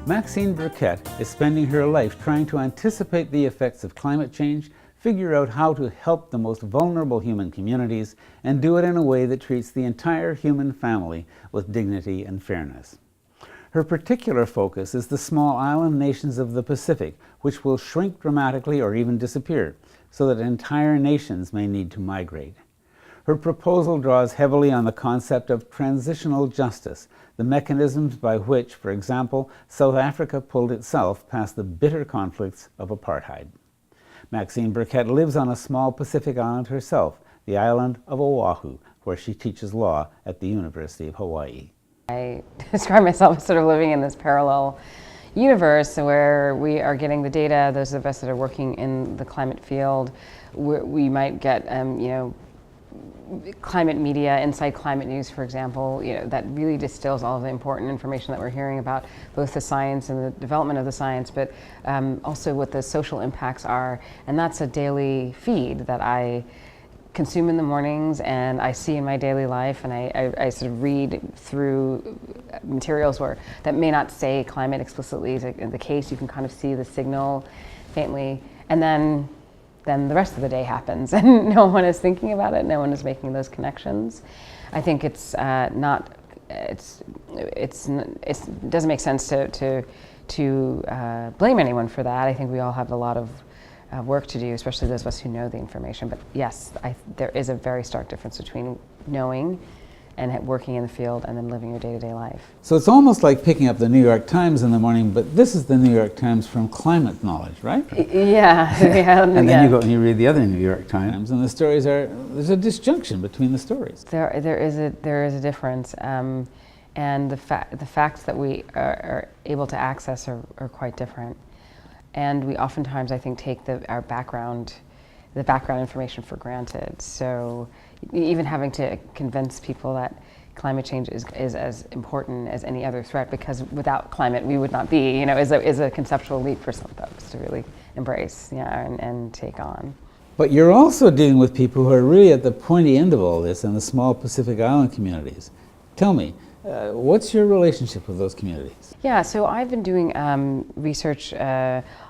Maxine Burkett is spending her life trying to anticipate the effects of climate change, figure out how to help the most vulnerable human communities, and do it in a way that treats the entire human family with dignity and fairness. Her particular focus is the small island nations of the Pacific, which will shrink dramatically or even disappear, so that entire nations may need to migrate. Her proposal draws heavily on the concept of transitional justice, the mechanisms by which, for example, South Africa pulled itself past the bitter conflicts of apartheid. Maxine Burkett lives on a small Pacific island herself, the island of Oahu, where she teaches law at the University of Hawaii. I describe myself as sort of living in this parallel universe where we are getting the data. Those of us that are working in the climate field, we might get, climate media, inside climate news, for example, that really distills all of the important information that we're hearing about both the science and the development of the science, but also what the social impacts are. And that's a daily feed that I consume in the mornings and I see in my daily life, and I sort of read through materials that may not say climate explicitly is the case. You can kind of see the signal faintly, and then the rest of the day happens and no one is thinking about it, no one is making those connections. I think it doesn't make sense to blame anyone for that. I think we all have a lot of work to do, especially those of us who know the information. But yes, there is a very stark difference between knowing and working in the field and then living your day-to-day life. So it's almost like picking up the New York Times in the morning, but this is the New York Times from climate knowledge, right? Yeah. And then you go and you read the other New York Times, and the stories there's a disjunction between the stories. There is a difference, and the facts that we are able to access are quite different. And we oftentimes, I think, take the background information for granted. So even having to convince people that climate change is as important as any other threat, because without climate we would not be, is a conceptual leap for some folks to really embrace, and take on. But you're also dealing with people who are really at the pointy end of all this in the small Pacific Island communities. Tell me, what's your relationship with those communities? Yeah, so I've been doing research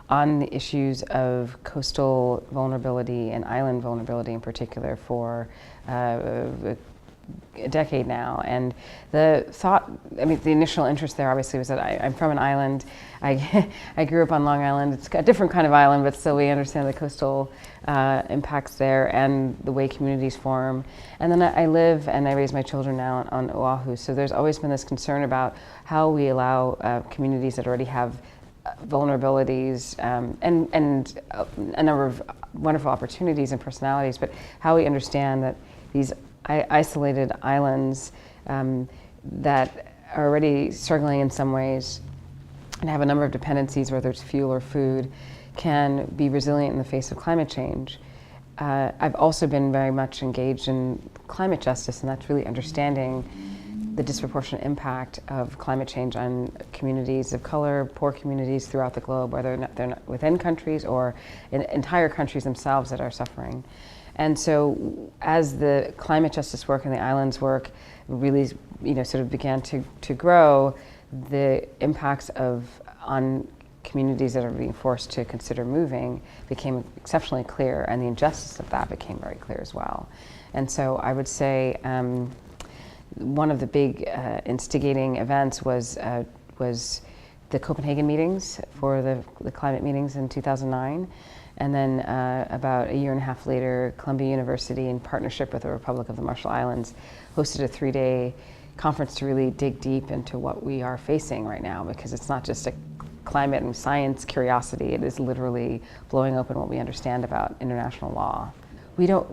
on the issues of coastal vulnerability and island vulnerability in particular for a decade now. And the initial interest there obviously was that I'm from an island. I grew up on Long Island. It's a different kind of island, but still we understand the coastal impacts there and the way communities form. And then I live and I raise my children now on Oahu. So there's always been this concern about how we allow communities that already have vulnerabilities and a number of wonderful opportunities and personalities, but how we understand that these isolated islands that are already struggling in some ways and have a number of dependencies, whether it's fuel or food, can be resilient in the face of climate change. I've also been very much engaged in climate justice, and that's really understanding the disproportionate impact of climate change on communities of color, poor communities throughout the globe, whether they're not within countries or in entire countries themselves that are suffering. And so as the climate justice work and the islands work really sort of began to grow, the impacts on communities that are being forced to consider moving became exceptionally clear, and the injustice of that became very clear as well. And so I would say one of the big instigating events was the Copenhagen meetings for the climate meetings in 2009. And then about a year and a half later, Columbia University, in partnership with the Republic of the Marshall Islands, hosted a 3-day conference to really dig deep into what we are facing right now, because it's not just a climate and science curiosity, it is literally blowing open what we understand about international law. We don't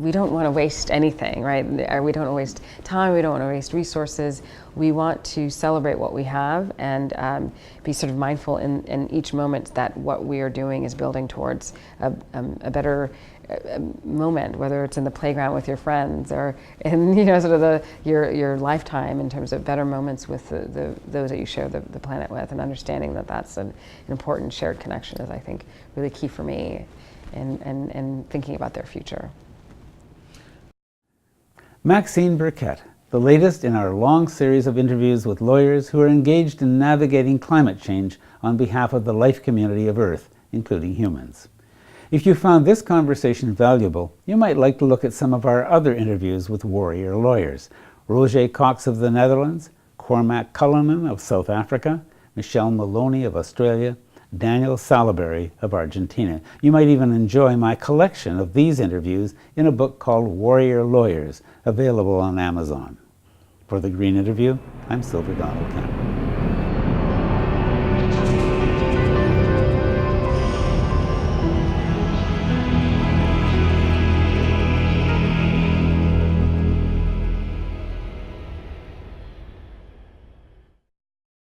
want to waste anything, right? We don't want to waste time, we don't want to waste resources. We want to celebrate what we have and be sort of mindful in each moment that what we are doing is building towards a better moment, whether it's in the playground with your friends or in sort of your lifetime, in terms of better moments with those that you share the planet with, and understanding that that's an important shared connection is, I think, really key for me. And thinking about their future. Maxine Burkett, the latest in our long series of interviews with lawyers who are engaged in navigating climate change on behalf of the life community of Earth, including humans. If you found this conversation valuable, you might like to look at some of our other interviews with warrior lawyers. Roger Cox of the Netherlands, Cormac Cullinan of South Africa, Michelle Maloney of Australia, Daniel Salaberry of Argentina. You might even enjoy my collection of these interviews in a book called Warrior Lawyers, available on Amazon. For The Green Interview, I'm Silver Donald Cameron.